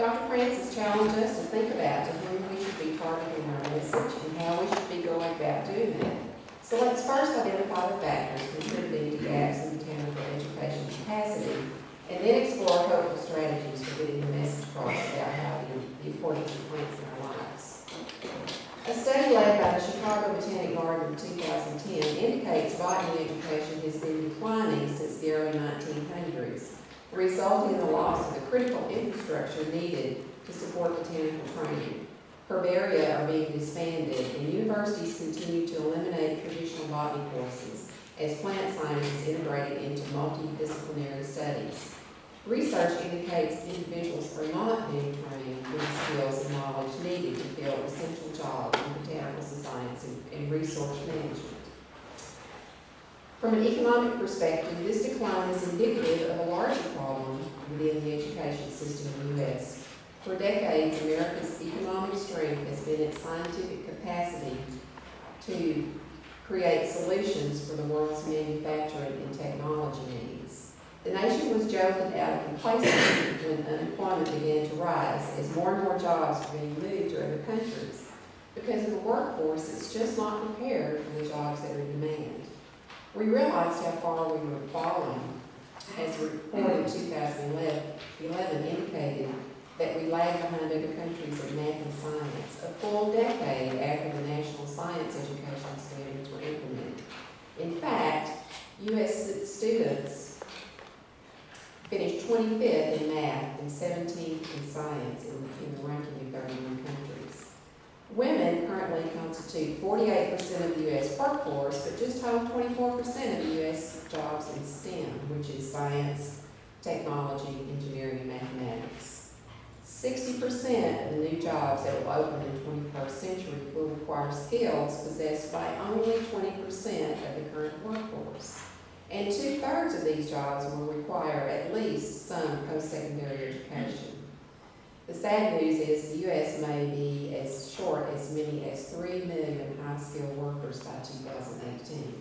Dr. Francis challenged us to think about to whom we should be targeting our message and how we should be going about doing that. So let's first identify the factors contributing to gaps in botanical education capacity, and then explore hopeful strategies for getting the message across about how the importance of plants in our lives. A study led by the Chicago Botanic Garden in 2010 indicates botany education has been declining since the early 1900s, resulting in the loss of the critical infrastructure needed to support botanical training. Herbaria are being disbanded, and universities continue to eliminate traditional botany courses as plant science is integrated into multidisciplinary studies. Research indicates individuals are not being trained with the skills and knowledge needed to fill essential jobs in botanical science and resource management. From an economic perspective, this decline is indicative of a larger problem within the education system in the U.S. For decades, America's economic strength has been its scientific capacity to create solutions for the world's manufacturing and technology needs. The nation was jolted out of complacency when unemployment began to rise as more and more jobs were being moved to other countries. Because of the workforce, it's just not prepared for the jobs that are in demand. We realized how far we were falling as a report in 2011 indicated that we lag behind other countries in math and science, a full decade after the national science education standards were implemented. In fact, U.S. students finished 25th in math and 17th in science in the ranking of 31 countries. Women currently constitute 48% of the U.S. workforce, but just hold 24% of the U.S. jobs in STEM, which is science, technology, engineering, and mathematics. 60% of the new jobs that will open in the 21st century will require skills possessed by only 20% of the current workforce. And 2/3 of these jobs will require at least some post-secondary education. The sad news is the U.S. may be as short as many as 3 million high-skilled workers by 2018.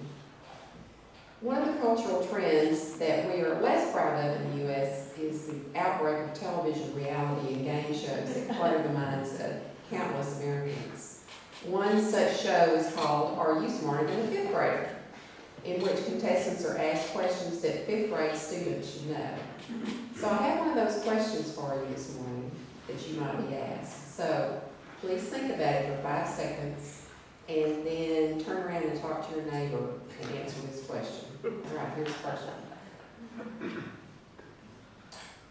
One of the cultural trends that we are less proud of in the U.S. is the outbreak of television reality and game shows that clutter the minds of countless Americans. One such show is called Are You Smarter Than a Fifth Grader?, in which contestants are asked questions that fifth grade students should know. So I have one of those questions for you this morning that you might be asked. So please think about it for 5 seconds and then turn around and talk to your neighbor and answer this question. All right, here's the first one.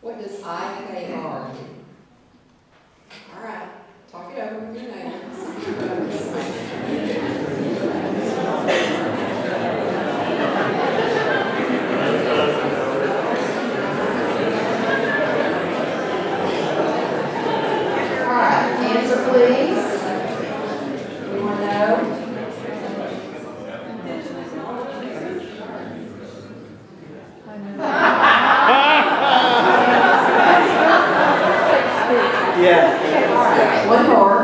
What does IKR mean? All right, talk it over with your neighbor. Please. Anyone know? Yeah. All right, one more.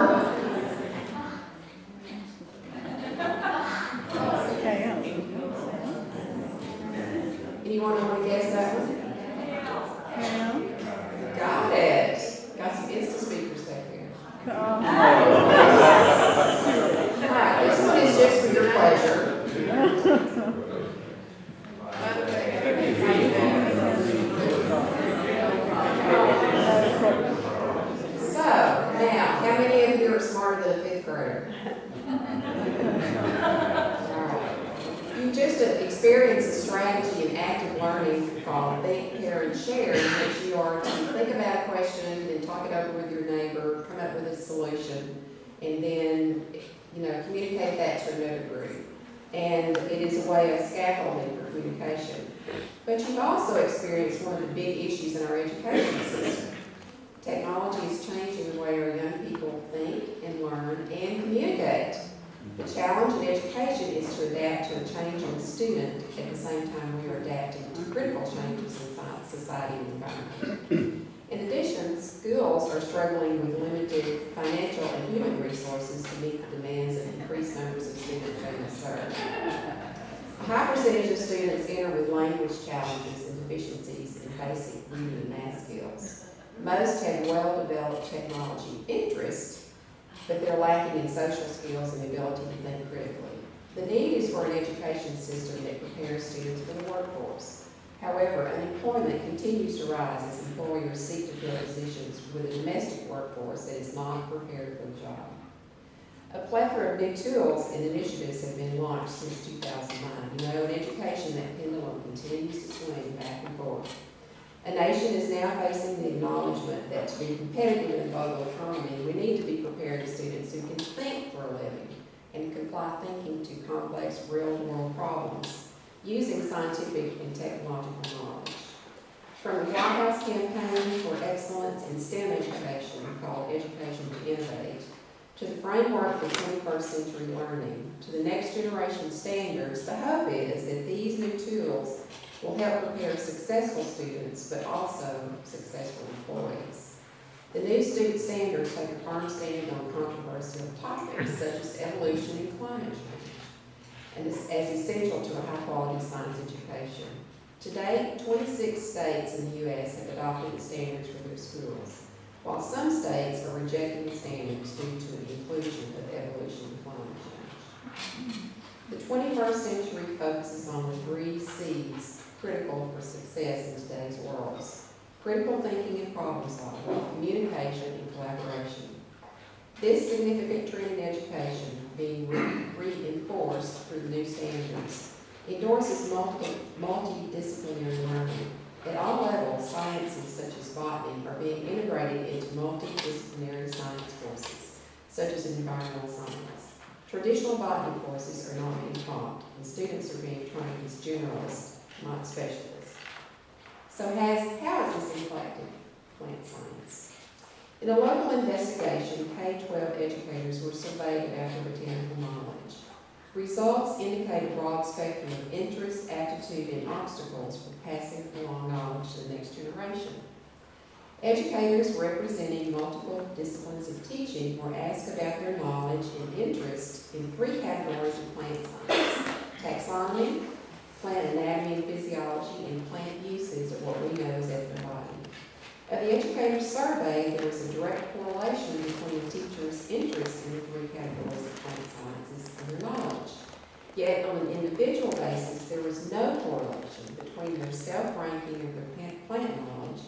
Anyone want to guess that one? Got it. Got some instant speakers back here. Alright, this one is just for your pleasure. So, now, how many of you are smarter than a fifth grader? Alright. You just experienced a strategy in active learning called Think, Care, and Share, in which you are to think about a question, then talk it over with your neighbor, come up with a solution, and then communicate that to another group. And it is a way of scaffolding for communication. But you've also experienced one of the big issues in our education system. Technology is changing the way our young people think and learn and communicate. The challenge in education is to adapt to a changing student at the same time we are adapting to critical changes in society and environment. In addition, schools are struggling with limited financial and human resources to meet the demands of increased numbers of students they must serve. A high percentage of students enter with language challenges and deficiencies in basic reading and math skills. Most have well-developed technology interest, but they're lacking in social skills and the ability to think critically. The need is for an education system that prepares students for the workforce. However, unemployment continues to rise as employers seek to fill positions with a domestic workforce that is not prepared for the job. A plethora of new tools and initiatives have been launched since 2009. You know, in education, that pendulum continues to swing back and forth. A nation is now facing the acknowledgement that to be competitive in the global economy, we need to be prepared as students who can think for a living and can apply thinking to complex real-world problems using scientific and technological knowledge. From the White House campaign for excellence in STEM education, called Education to Innovate, to the framework for 21st century learning, to the next generation standards, the hope is that these new tools will help prepare successful students, but also successful employees. The new student standards take a firm stand on controversial topics such as evolution and climate change, and is as essential to a high-quality science education. To date, 26 states in the U.S. have adopted the standards for their schools, while some states are rejecting the standards due to the inclusion of evolution and climate change. The 21st century focuses on the 3 C's critical for success in today's world: critical thinking and problem solving, communication, and collaboration. This significant trend in education, being reinforced through the new standards, endorses multidisciplinary learning. At all levels, sciences such as botany are being integrated into multidisciplinary science courses, such as environmental science. Traditional botany courses are not being taught, and students are being trained as generalists, not specialists. So how is this impacting plant science? In a local investigation, K-12 educators were surveyed about their botanical knowledge. Results indicate a broad spectrum of interest, aptitude, and obstacles for passing along knowledge to the next generation. Educators representing multiple disciplines of teaching were asked about their knowledge and interest in 3 categories of plant science: taxonomy, plant anatomy and physiology, and plant uses, or what we know as ethnobotany. Of the educators surveyed, there was a direct correlation between the teachers' interest in the 3 categories of plant sciences and their knowledge. Yet, on an individual basis, there was no correlation between their self-ranking of their plant knowledge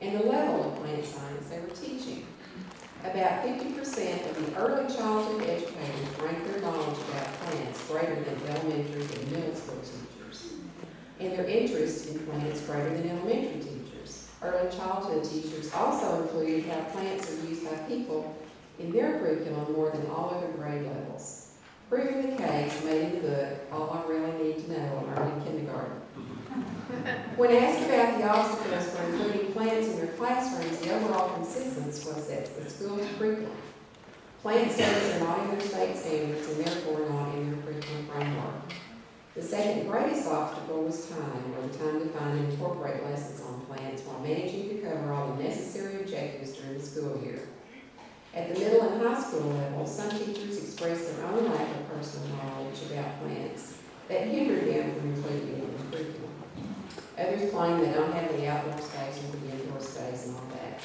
and the level of plant science they were teaching. About 50% of the early childhood educators ranked their knowledge about plants greater than elementary and middle school teachers, and their interest in plants greater than elementary teachers. Early childhood teachers also included how plants are used by people in their curriculum more than all other grade levels. Proving the case made in the book, All I Really Need to Know, on Early Kindergarten. When asked about the obstacles for including plants in their classrooms, the overall consensus was that the school's curriculum. Plant studies are not in their state standards and therefore not in their curriculum framework. The second greatest obstacle was time, or the time to find and incorporate lessons on plants while managing to cover all the necessary objectives during the school year. At the middle and high school level, some teachers expressed their own lack of personal knowledge about plants that hindered them from including it in the curriculum. Others claim they don't have the outdoor space or the indoor space and all that.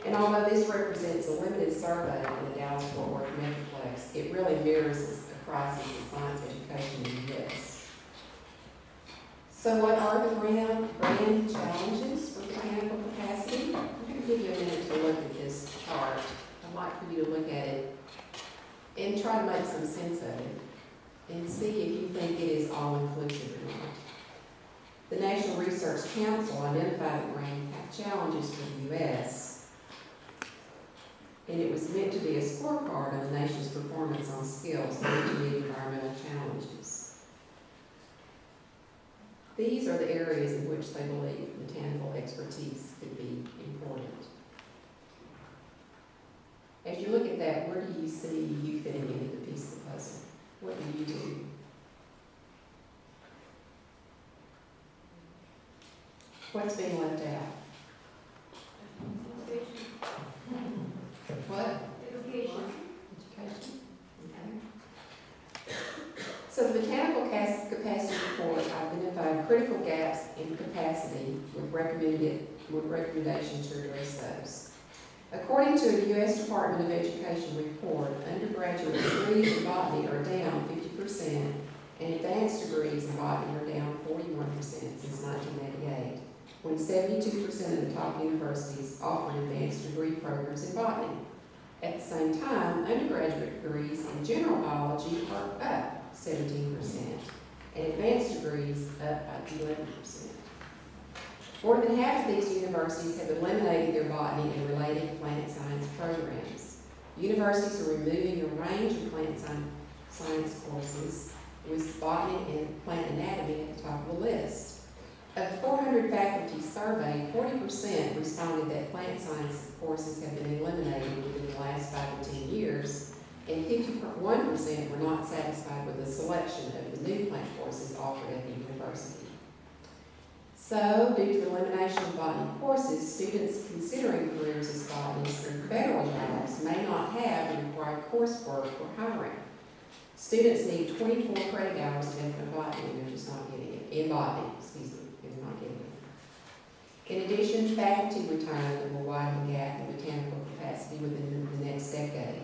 And although this represents a limited survey in the Dallas-Fort Worth Metroplex, it really mirrors a crisis in science education in the U.S. So what are the grand challenges for botanical capacity? I'm going to give you a minute to look at this chart. I'd like for you to look at it and try to make some sense of it and see if you think it is all-inclusive or not. The National Research Council identified the grand challenges for the U.S., and it was meant to be a scorecard on the nation's performance on skills needed to meet environmental challenges. These are the areas in which they believe botanical expertise could be important. As you look at that, where do you see you fitting into the piece of the puzzle? What do you do? What's being left out? What? Education. Education. Okay. So the Botanical Capacity Report identified critical gaps in capacity with recommended recommendations to address those. According to a U.S. Department of Education report, undergraduate degrees in botany are down 50%, and advanced degrees in botany are down 41% since 1988, when 72% of the top universities offer advanced degree programs in botany. At the same time, undergraduate degrees in general biology are up 17%, and advanced degrees up by 11%. More than half of these universities have eliminated their botany and related plant science programs. Universities are removing a range of plant science courses, with botany and plant anatomy at the top of the list. Of the 400 faculty surveyed, 40% responded that plant science courses have been eliminated within the last 5 to 10 years, and 51% were not satisfied with the selection of the new plant courses offered at the university. So, due to the elimination of botany courses, students considering careers as botanists and federal jobs may not have the required coursework for hiring. Students need 24 credit hours to enter botany, and they're just not getting it. In botany, they're not getting it. In addition, faculty retirement will widen the gap in botanical capacity within the next decade.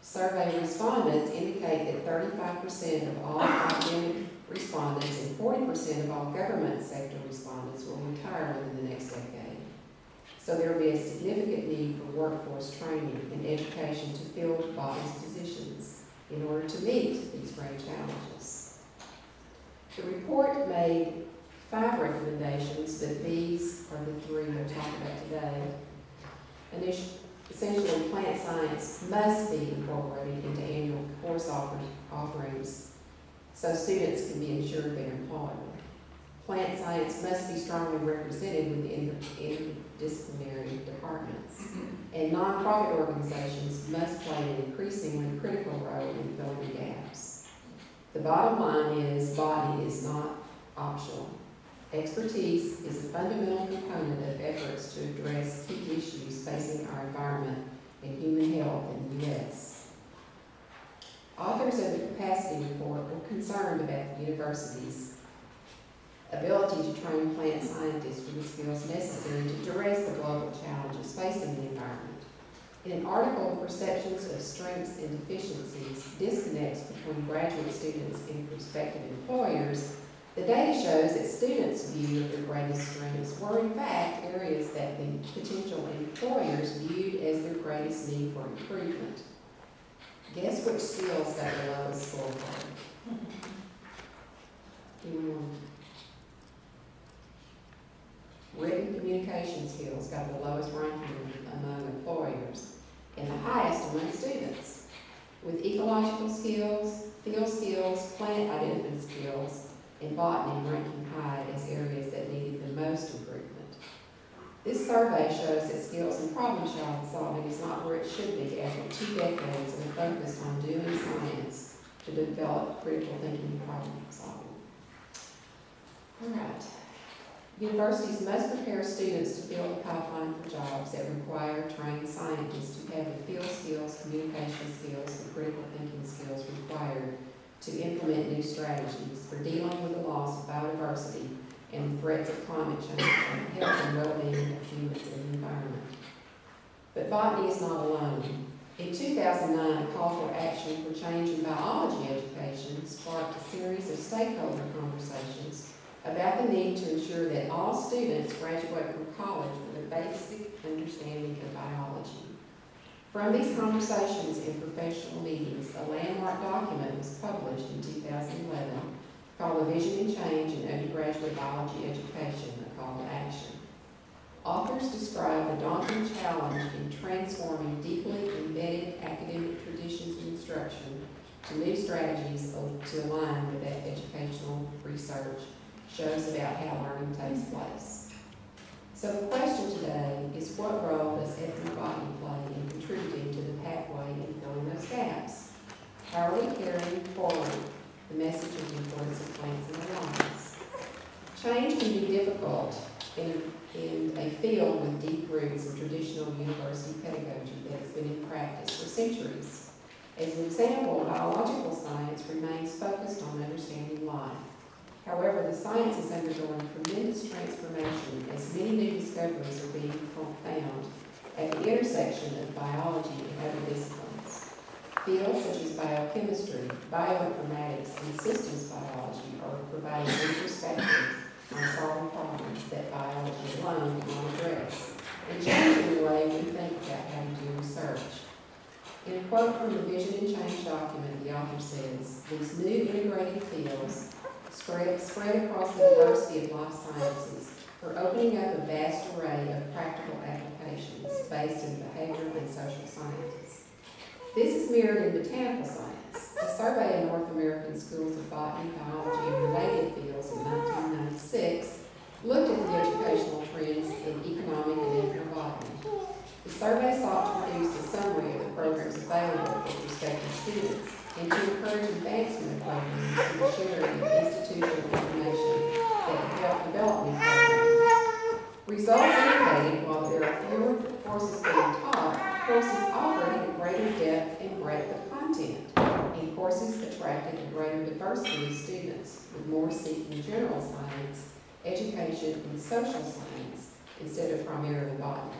Survey respondents indicate that 35% of all academic respondents and 40% of all government sector respondents will retire within the next decade. So there will be a significant need for workforce training and education to fill botanist positions in order to meet these great challenges. The report made 5 recommendations, but these are the 3 we'll talk about today. Essentially, plant science must be incorporated into annual course offerings so students can be ensured their employment. Plant science must be strongly represented within interdisciplinary departments, and nonprofit organizations must play an increasingly critical role in filling gaps. The bottom line is botany is not optional. Expertise is a fundamental component of efforts to address key issues facing our environment and human health in the U.S. Authors of the capacity report were concerned about the university's ability to train plant scientists with the skills necessary to address the global challenges facing the environment. In an article, Perceptions of Strengths and Deficiencies, Disconnects Between Graduate Students and Prospective Employers, the data shows that students' view of their greatest strengths were in fact areas that the potential employers viewed as their greatest need for improvement. Guess which skills got the lowest score card? Written communication skills got the lowest ranking among employers and the highest among students, with ecological skills, field skills, plant identity skills, and botany ranking high as areas that needed the most improvement. This survey shows that skills in problem solving is not where it should be after 2 decades of a focus on doing science to develop critical thinking and problem solving. All right. Universities must prepare students to fill the pipeline for jobs that require trained scientists who have the field skills, communication skills, and critical thinking skills required to implement new strategies for dealing with the loss of biodiversity and the threats of climate change on the health and well-being of humans and the environment. But botany is not alone. In 2009, a call for action for change in biology education sparked a series of stakeholder conversations about the need to ensure that all students graduate from college with a basic understanding of biology. From these conversations and professional meetings, a landmark document was published in 2011 called A Vision and Change in Undergraduate Biology Education, a Call to Action. Authors describe the daunting challenge in transforming deeply embedded academic traditions of instruction to new strategies to align with that educational research shows about how learning takes place. So the question today is, what role does ethnic botany play in contributing to the pathway in filling those gaps? How are we carrying forward the message of the importance of plants in our lives? Change can be difficult in a field with deep roots in traditional university pedagogy that has been in practice for centuries. As an example, biological science remains focused on understanding life. However, the science is undergoing tremendous transformation as many new discoveries are being found at the intersection of biology and other disciplines. Fields such as biochemistry, bioinformatics, and systems biology are providing new perspectives on solving problems that biology alone cannot address, and changing the way we think about how to do research. In a quote from the Vision and Change document, the author says, "These new integrated fields spread across the diversity of life sciences are opening up a vast array of practical applications based in behavioral and social sciences." This is mirrored in botanical science. A survey of North American schools of botany, biology, and related fields in 1996 looked at the educational trends in economic and ethnobotany. The survey sought to produce a summary of the programs available for prospective students and to encourage advancement of programs through the sharing of institutional information that can help develop new programs. Results indicated while there are fewer courses being taught, courses offered had greater depth and breadth of content, and courses attracted a greater diversity of students, with more seeking general science, education, and social science instead of primarily botany.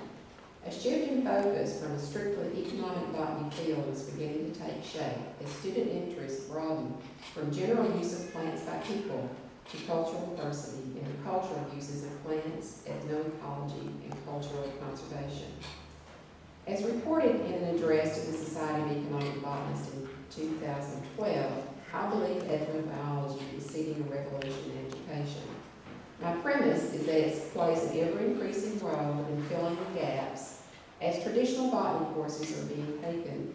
A shift in focus from a strictly economic botany field is beginning to take shape as student interests broaden from general use of plants by people to cultural diversity and the cultural uses of plants, ethnoecology, and cultural conservation. As reported in an address to the Society of Economic Botanists in 2012, I believe ethnobiology is seeding a revolution in education. My premise is that it plays an ever-increasing role in filling the gaps as traditional botany courses are being taken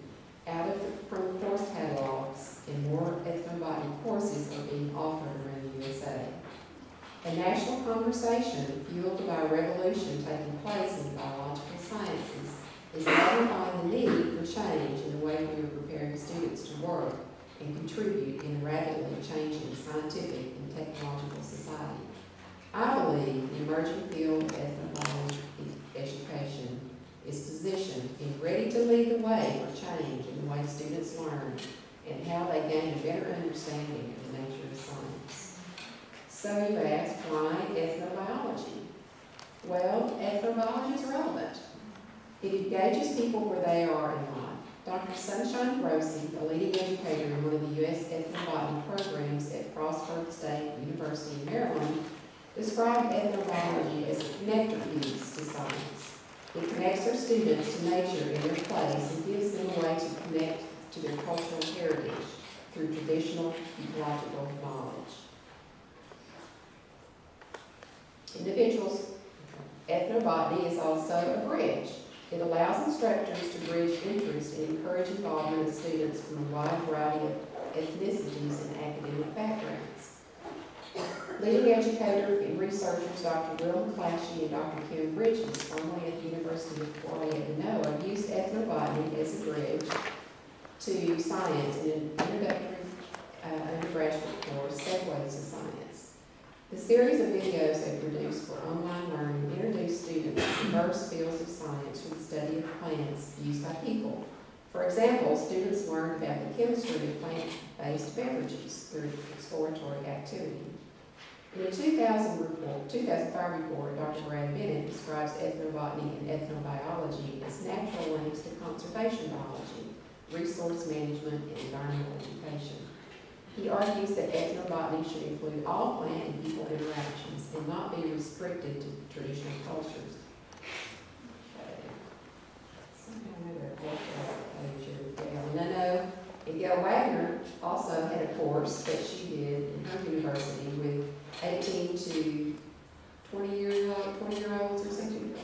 from course catalogs and more ethnobotany courses are being offered around the U.S.A. A national conversation fueled by a revolution taking place in the biological sciences is magnifying the need for change in the way we are preparing students to work and contribute in a rapidly changing scientific and technological society. I believe the emerging field of ethnobiology education is positioned and ready to lead the way for change in the way students learn and how they gain a better understanding of the nature of science. So you ask, why ethnobiology? Well, ethnobiology is relevant. It engages people where they are in life. Dr. Sunshine Grossi, a leading educator in one of the U.S. ethnobotany programs at Frostburg State University in Maryland, described ethnobiology as a connector piece to science. It connects their students to nature in their place and gives them a way to connect to their cultural heritage through traditional ecological knowledge. Individuals, ethnobotany is also a bridge. It allows instructors to bridge interest and encourage involvement of students from a wide variety of ethnicities and academic backgrounds. Leading educator and researchers Dr. Will McClatchy and Dr. Kim Bridges, formerly at the University of Hawaii at Manoa, used ethnobotany as a bridge to science in an introductory undergraduate course, Segues to Science. The series of videos they produced for online learning introduced students to diverse fields of science through the study of plants used by people. For example, students learned about the chemistry of plant-based beverages through exploratory activity. In a 2005 report, Dr. Brad Bennett describes ethnobotany and ethnobiology as natural links to conservation biology, resource management, and environmental education. He argues that ethnobotany should include all plant and people interactions and not be restricted to traditional cultures. And I know Gail Wagner also had a course that she did in her university with 18 to 20-year-olds or something.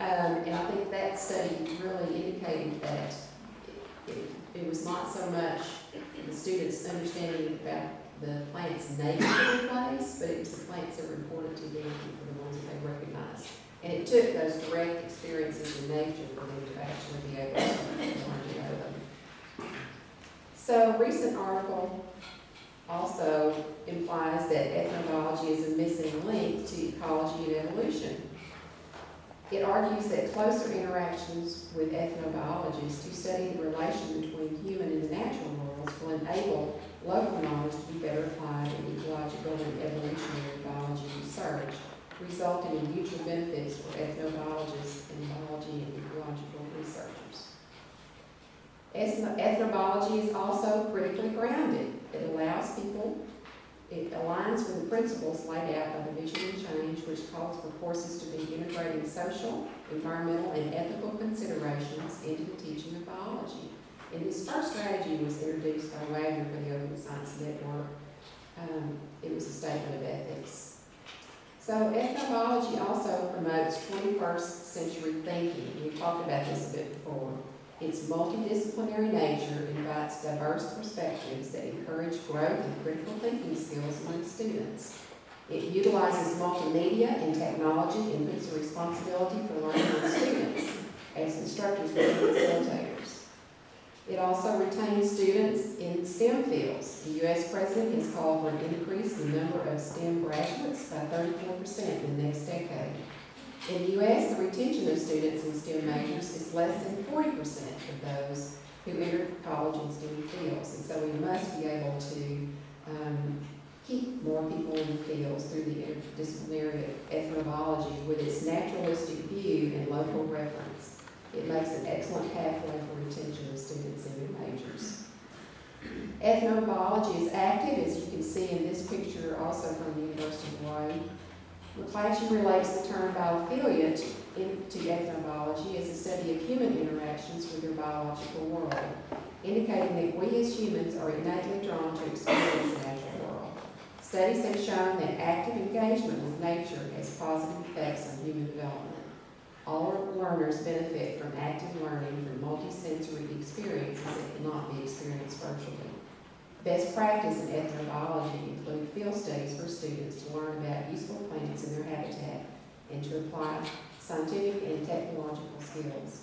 And I think that study really indicated that it was not so much the students understanding about the plants' native to the place, but it was the plants that were important to them for the ones that they recognized. And it took those direct experiences in nature for them to actually be able to learn to know them. So a recent article also implies that ethnobiology is a missing link to ecology and evolution. It argues that closer interactions with ethnobiologists who study the relation between human and the natural worlds will enable local knowledge to be better applied in ecological and evolutionary biology research, resulting in mutual benefits for ethnobiologists and biology and ecological researchers. Ethnobiology is also critically grounded. It aligns with the principles laid out by the Mission and Change, which calls for courses to be integrating social, environmental, and ethical considerations into the teaching of biology. And this first strategy was introduced by Wagner for the Open Science Network. It was a statement of ethics. So ethnobiology also promotes 21st century thinking. We've talked about this a bit before. Its multidisciplinary nature invites diverse perspectives that encourage growth and critical thinking skills among students. It utilizes multimedia and technology and puts a responsibility for learning on students as instructors and facilitators. It also retains students in STEM fields. The U.S. President has called for an increase in the number of STEM graduates by 34% in the next decade. In the U.S., the retention of students in STEM majors is less than 40% of those who enter college in STEM fields. And so we must be able to keep more people in the fields through the interdisciplinary ethnobiology with its naturalistic view and local reference. It makes an excellent pathway for retention of students in their majors. Ethnobiology is active, as you can see in this picture, also from the University of Hawaii. McClatchy relates the term biophilia to ethnobiology as a study of human interactions with their biological world, indicating that we as humans are innately drawn to experience the natural world. Studies have shown that active engagement with nature has positive effects on human development. All learners benefit from active learning from multisensory experiences that cannot be experienced virtually. Best practice in ethnobiology include field studies for students to learn about useful plants and their habitat and to apply scientific and technological skills.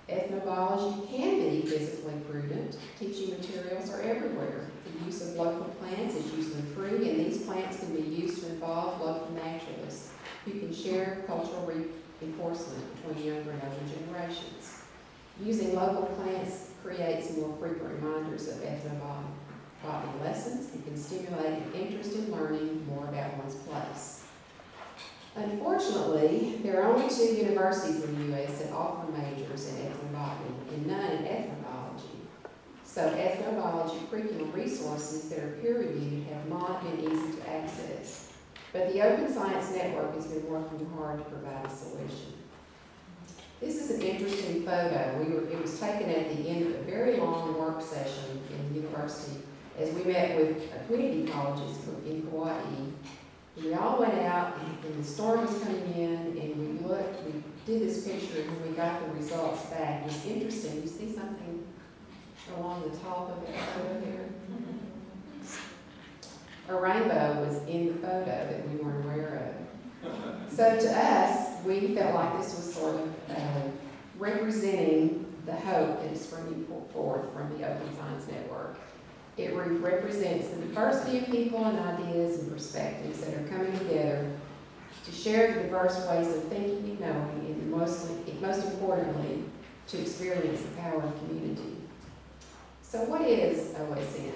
Ethnobiology can be physically prudent. Teaching materials are everywhere. The use of local plants is usually free, and these plants can be used to involve local naturalists who can share cultural reinforcement between younger and older generations. Using local plants creates more frequent reminders of ethnobotany lessons and can stimulate an interest in learning more about one's place. Unfortunately, there are only 2 universities in the U.S. that offer majors in ethnobotany and none in ethnobiology. So ethnobiology curriculum resources that are peer-reviewed have not been easy to access. But the Open Science Network has been working hard to provide a solution. This is an interesting photo. It was taken at the end of a very long work session in the university as we met with community colleges in Hawaii. We all went out and the storm was coming in and we did this picture and when we got the results back, it was interesting. You see something along the top of that photo there? A rainbow was in the photo that we weren't aware of. So to us, we felt like this was sort of representing the hope that is springing forth from the Open Science Network. It represents the diversity of people and ideas and perspectives that are coming together to share the diverse ways of thinking and knowing, and most importantly, to experience the power of community. So what is OSN?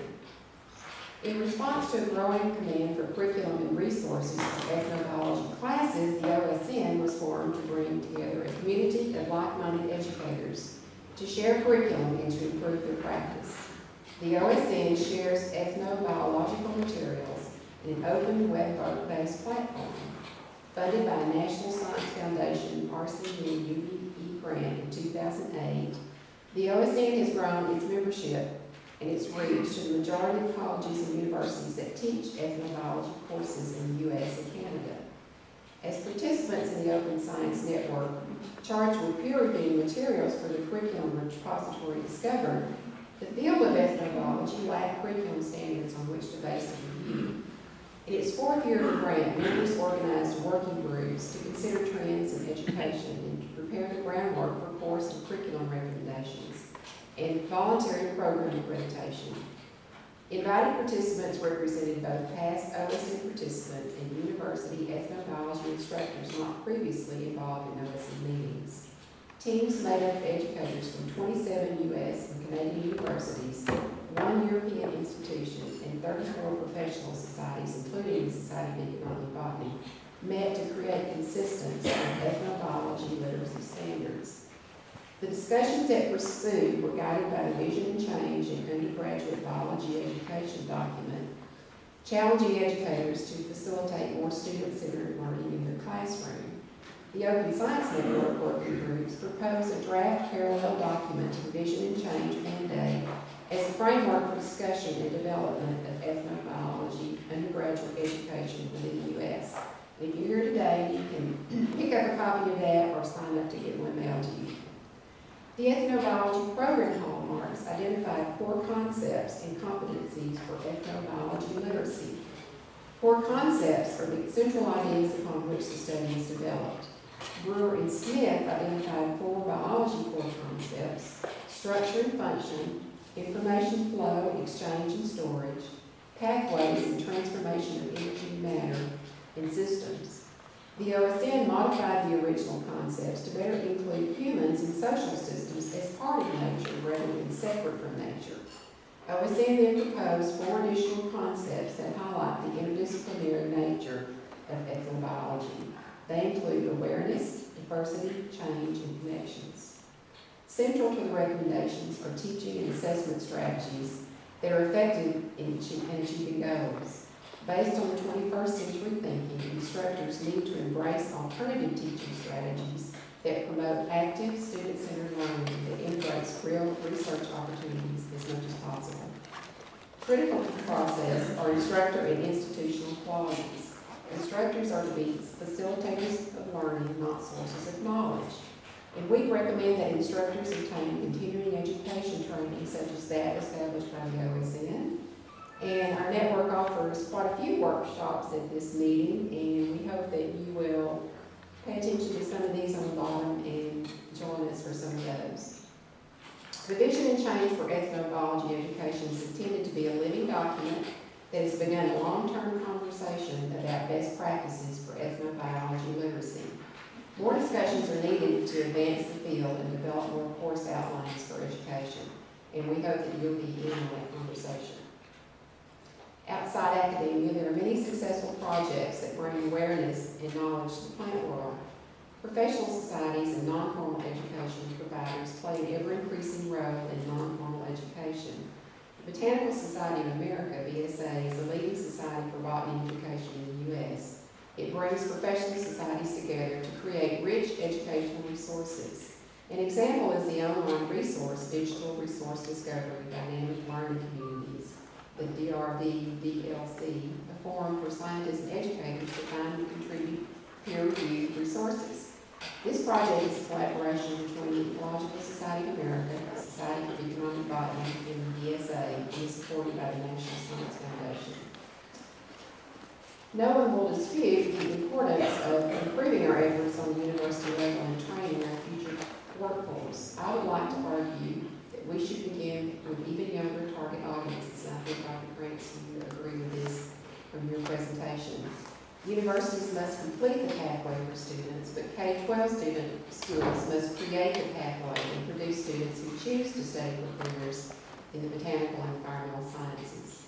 In response to a growing demand for curriculum and resources for ethnobiology classes, the OSN was formed to bring together a community of like-minded educators to share curriculum and to improve their practice. The OSN shares ethnobiological materials in an open web-based platform. Funded by a National Science Foundation RCD UBE grant in 2008, the OSN has grown its membership and its reach to the majority of colleges and universities that teach ethnobiology courses in the U.S. and Canada. As participants in the Open Science Network, charged with peer-reviewing materials for the curriculum repository discovered, the field of ethnobiology lacked curriculum standards on which to base the review. In its 4th year of the grant, members organized working groups to consider trends in education and to prepare the groundwork for course and curriculum recommendations and voluntary program accreditation. Invited participants represented both past OSN participants and university ethnobiology instructors not previously involved in OSN meetings. Teams made up of educators from 27 U.S. and Canadian universities, 1 European institution, and 34 professional societies, including the Society of Economic Botany, met to create consistency of ethnobiology literacy standards. The discussions that pursued were guided by the Vision and Change in Undergraduate Biology Education document, challenging educators to facilitate more student-centered learning in their classroom. The Open Science Network working groups proposed a draft parallel document to the Vision and Change mandate as a framework for discussion and development of ethnobiology undergraduate education within the U.S. If you're here today, you can pick up a copy of that or sign up to get one mailed to you. The ethnobiology program hallmarks identify core concepts and competencies for ethnobiology literacy. Core concepts are the central ideas upon which the study is developed. Brewer and Smith identified 4 biology core concepts: structure and function, information flow, exchange and storage, pathways and transformation of energy and matter, and systems. The OSN modified the original concepts to better include humans and social systems as part of nature rather than separate from nature. OSN then proposed 4 additional concepts that highlight the interdisciplinary nature of ethnobiology. They include awareness, diversity, change, and connections. Central to the recommendations are teaching and assessment strategies that are effective in achieving goals. Based on the 21st century thinking, instructors need to embrace alternative teaching strategies that promote active, student-centered learning that integrates real research opportunities as much as possible. Critical to the process are instructor and institutional qualities. Instructors are to be facilitators of learning, not sources of knowledge. And we recommend that instructors obtain continuing education training such as that established by the OSN. And our network offers quite a few workshops at this meeting, and we hope that you will pay attention to some of these on the bottom and join us for some of those. The Vision and Change for Ethnobiology Education is intended to be a living document that has begun a long-term conversation about best practices for ethnobiology literacy. More discussions are needed to advance the field and develop more course outlines for education, and we hope that you'll be in on that conversation. Outside academia, there are many successful projects that bring awareness and knowledge to the plant world. Professional societies and non-formal education providers play an ever-increasing role in non-formal education. The Botanical Society of America, BSA, is the leading society for botany education in the U.S. It brings professional societies together to create rich educational resources. An example is the online resource, Digital Resource Discovery Dynamic Learning Communities, the DRDDLC, a forum for scientists and educators to find and contribute peer-reviewed resources. This project is a collaboration between the Ecological Society of America, the Society of Economic Botany, and the U.S.A, and is supported by the National Science Foundation. No one will dispute the importance of improving our efforts on the university level and training our future workforce. I would like to argue that we should begin with even younger target audiences. I think Dr. Grants, you agree with this from your presentation. Universities must complete the pathway for students, but K-12 schools must create the pathway and produce students who choose to study for careers in the botanical and environmental sciences.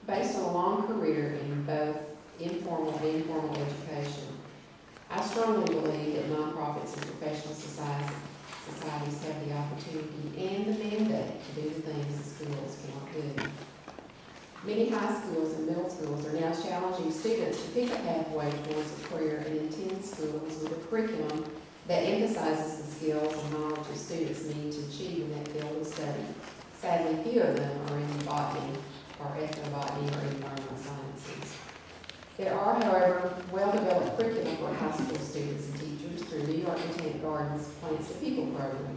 Based on a long career in both informal and formal education, I strongly believe that nonprofits and professional societies have the opportunity and the mandate to do the things the schools cannot do. Many high schools and middle schools are now challenging students to pick a pathway towards a career and attend schools with a curriculum that emphasizes the skills and knowledge that students need to achieve in that field of study. Sadly, few of them are in botany or ethnobotany or environmental sciences. There are, however, well-developed curricula for high school students and teachers through New York Botanic Gardens Plants and People program.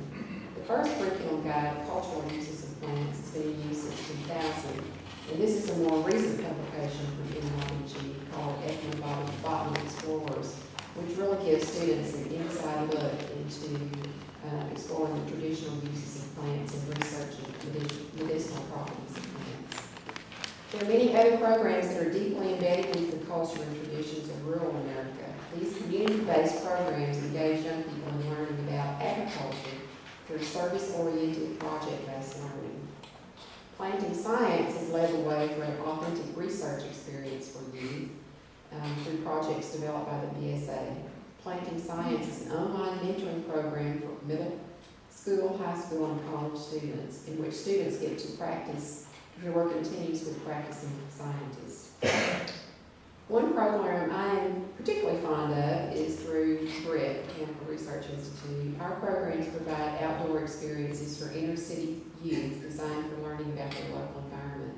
The first curriculum guide of cultural uses of plants has been in use since 2000. And this is a more recent publication from NYBG called Economic Botany Explorers, which really gives students an inside look into exploring the traditional uses of plants and researching medicinal properties of plants. programs that are deeply embedded into the culture and traditions of rural America. These community-based programs engage young people in learning about agriculture through service-oriented, project-based learning. Planting Science has led the way for an authentic research experience for youth through projects developed by the U.S.A. Planting Science is an online mentoring program for middle school, high school, and college students, in which students get to practice, their work continues with practicing scientists. One program I am particularly fond of is through BRIT, Botanical Research Institute. Our programs provide outdoor experiences for inner city youth designed for learning about their local environment.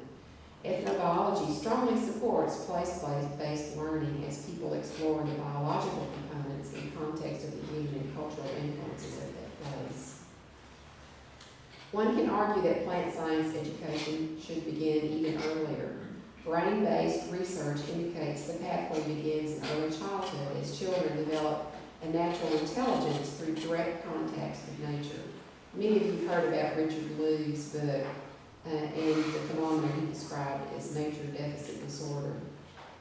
Ethnobiology strongly supports place-based learning as people explore the biological components in context of the human and cultural influences of that place. One can argue that plant science education should begin even earlier. Brain-based research indicates the pathway begins in early childhood as children develop a natural intelligence through direct contact with nature. Many of you have heard about Richard Lou's book and the phenomenon he described as nature deficit disorder.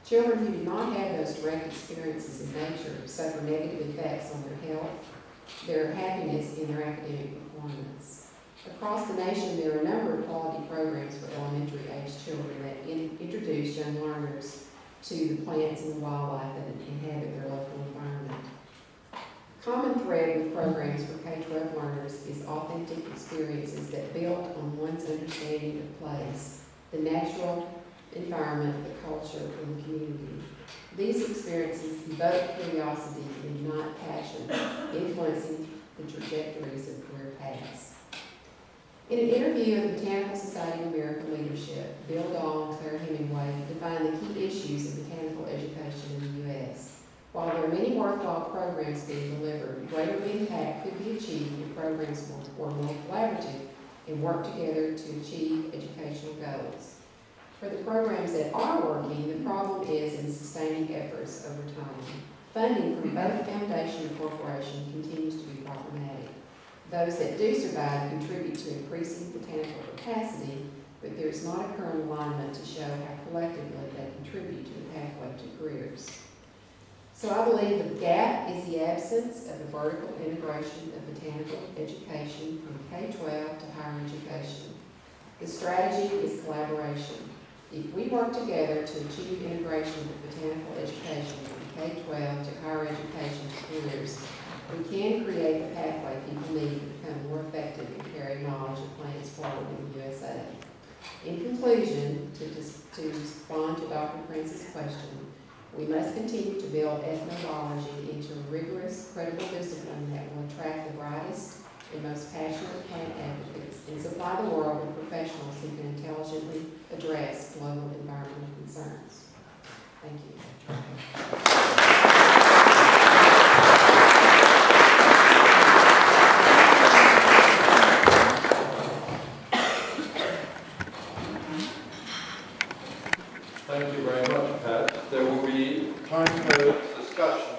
Children who do not have those direct experiences in nature suffer negative effects on their health, their happiness, and their academic performance. Across the nation, there are a number of quality programs for elementary-aged children that introduce young learners to the plants and the wildlife that inhabit their local environment. Common thread with programs for K-12 learners is authentic experiences that build on one's understanding of place, the natural environment, the culture, and the community. These experiences evoke curiosity and not passion, influencing the trajectories of career paths. In an interview with the Botanical Society of American Leadership, Bill Dahl and Claire Hemingway defined the key issues of botanical education in the U.S. While there are many worthwhile programs being delivered, greater impact could be achieved if programs were more collaborative and work together to achieve educational goals. For the programs that are working, the problem is in sustaining efforts over time. Funding from both foundation and corporation continues to be problematic. Those that do survive contribute to increasing botanical capacity, but there is not a current alignment to show how collectively they contribute to the pathway to careers. So I believe the gap is the absence of a vertical integration of botanical education from K-12 to higher education. The strategy is collaboration. If we work together to achieve integration of botanical education from K-12 to higher education to careers, we can create the pathway people need to become more effective in carrying knowledge of plants forward in the U.S.A. In conclusion, to respond to Dr. Prince's question, we must continue to build ethnobiology into a rigorous, credible discipline that will attract the brightest and most passionate plant advocates and supply the world with professionals who can intelligently address global environmental concerns. Thank you. Thank you very much, Pat. There will be time for discussion